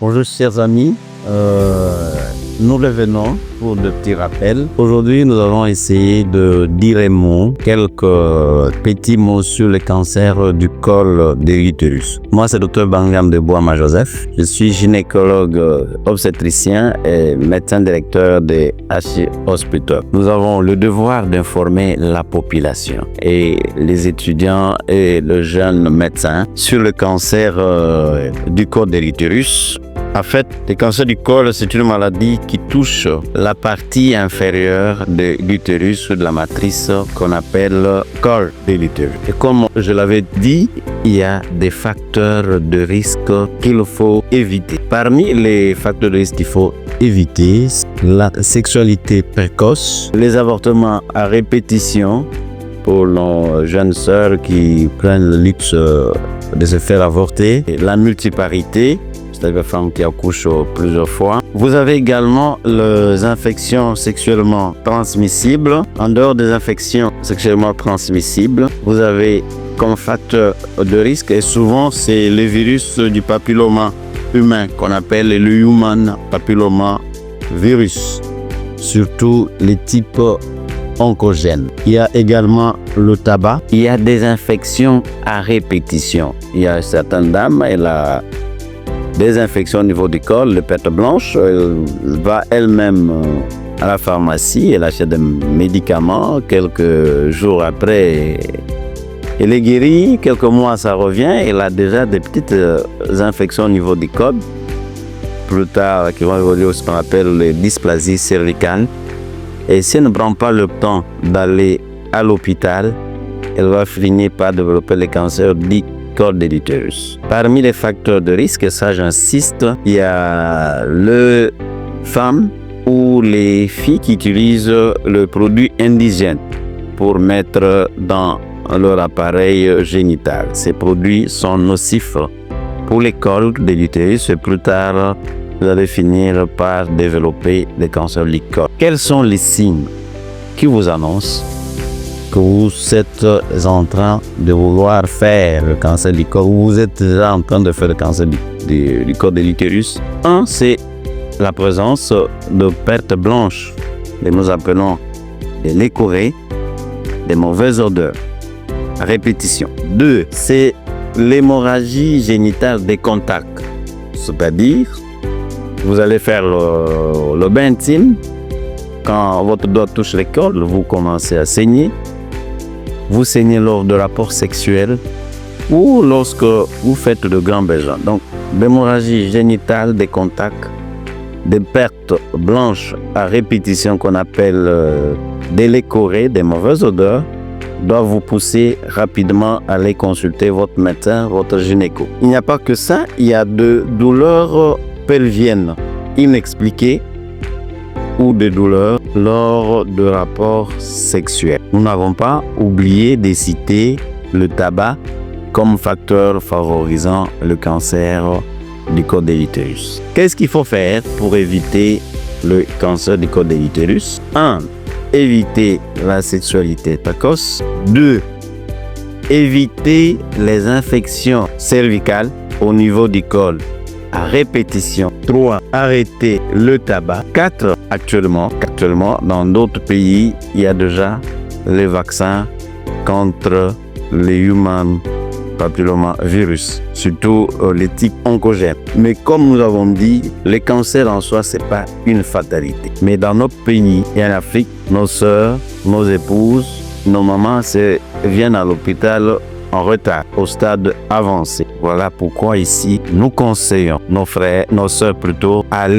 Bonjour chers amis, nous revenons pour de petits rappels. Aujourd'hui, nous allons essayer de dire un mot, quelques petits mots sur le cancer du col de l'utérus. Moi, c'est Dr Bangam de Boama-Joseph. Je suis gynécologue obstétricien et médecin directeur de HI Hospital. Nous avons le devoir d'informer la population et les étudiants et les jeunes médecins sur le cancer du col de l'utérus. En fait, le cancer du col, c'est une maladie qui touche la partie inférieure de l'utérus ou de la matrice qu'on appelle col de l'utérus. Et comme je l'avais dit, il y a des facteurs de risque qu'il faut éviter. Parmi les facteurs de risque qu'il faut éviter, la sexualité précoce, les avortements à répétition pour nos jeunes sœurs qui prennent le luxe de se faire avorter, et la multiparité, c'est-à-dire les femmes qui accouchent plusieurs fois. Vous avez également les infections sexuellement transmissibles. En dehors des infections sexuellement transmissibles, vous avez comme facteur de risque, et souvent c'est le virus du papilloma humain qu'on appelle le human papilloma virus, surtout les types oncogènes. Il y a également le tabac. Il y a des infections à répétition. Il y a certaines dames, elle a des infections au niveau du col, de perte blanche. Elle va elle-même à la pharmacie, elle achète des médicaments. Quelques jours après, elle est guérie. Quelques mois, ça revient. Elle a déjà des petites infections au niveau du col. Plus tard, qui vont évoluer ce qu'on appelle les dysplasies cervicales. Et si elle ne prend pas le temps d'aller à l'hôpital, elle va finir par développer le cancer du col de l'utérus. Parmi les facteurs de risque, et ça j'insiste, il y a les femmes ou les filles qui utilisent le produit indigène pour mettre dans leur appareil génital. Ces produits sont nocifs pour le col de l'utérus et plus tard, vous allez finir par développer des cancers du col. Quels sont les signes qui vous annoncent que vous êtes en train de vouloir faire le cancer du col, vous êtes déjà en train de faire le cancer du col de l'utérus? Un, c'est la présence de pertes blanches, que nous appelons des lécorrhées, des mauvaises odeurs, à répétition. Deux, c'est l'hémorragie génitale des contacts, c'est-à-dire vous allez faire le bain intime, quand votre doigt touche le col, vous commencez à saigner. Vous saignez lors de rapports sexuels ou lorsque vous faites de grands besoins. Donc, l'hémorragie génitale des contacts, des pertes blanches à répétition qu'on appelle des lécorrhées, des mauvaises odeurs, doivent vous pousser rapidement à aller consulter votre médecin, votre gynéco. Il n'y a pas que ça, il y a de douleurs pelviennes inexpliquées ou des douleurs lors de rapports sexuels. Nous n'avons pas oublié de citer le tabac comme facteur favorisant le cancer du col de l'utérus. Qu'est-ce qu'il faut faire pour éviter le cancer du col de l'utérus? 1. Éviter la sexualité précoce. 2. Éviter les infections cervicales au niveau du col à répétition. 3. Arrêter le tabac. 4. Actuellement, dans d'autres pays, il y a déjà les vaccins contre les human papilloma virus, surtout les types oncogènes. Mais comme nous avons dit, le cancer en soi, c'est pas une fatalité. Mais dans notre pays et en Afrique, nos sœurs, nos épouses, nos mamans viennent à l'hôpital en retard, au stade avancé. Voilà pourquoi ici, nous conseillons nos frères, nos sœurs plutôt, à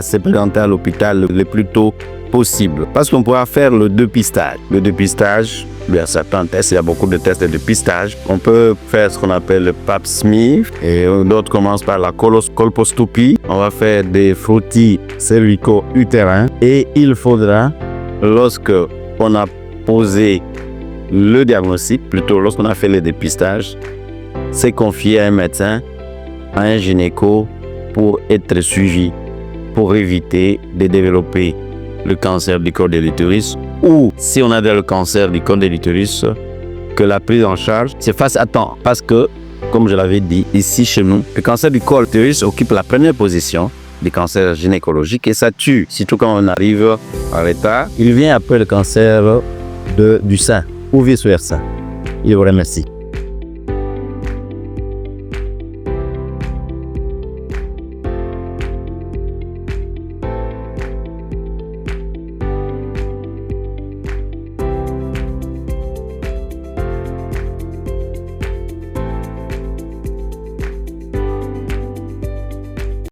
se présenter à l'hôpital le plus tôt possible. Parce qu'on pourra faire le dépistage. Le dépistage, il y a certains tests, il y a beaucoup de tests de dépistage. On peut faire ce qu'on appelle le pap smear, et d'autres commencent par la colposcopie. On va faire des frottis cervico-utérins, et il faudra, lorsque on a posé le diagnostic, plutôt lorsqu'on a fait le dépistage, c'est confier à un médecin, à un gynéco pour être suivi, pour éviter de développer le cancer du col de l'utérus, ou si on a le cancer du col de l'utérus, que la prise en charge se fasse à temps. Parce que comme je l'avais dit, ici chez nous, le cancer du col de l'utérus occupe la première position des cancers gynécologiques et ça tue, surtout quand on arrive à l'état. Il vient après le cancer du sein ou vice-versa. Je vous remercie.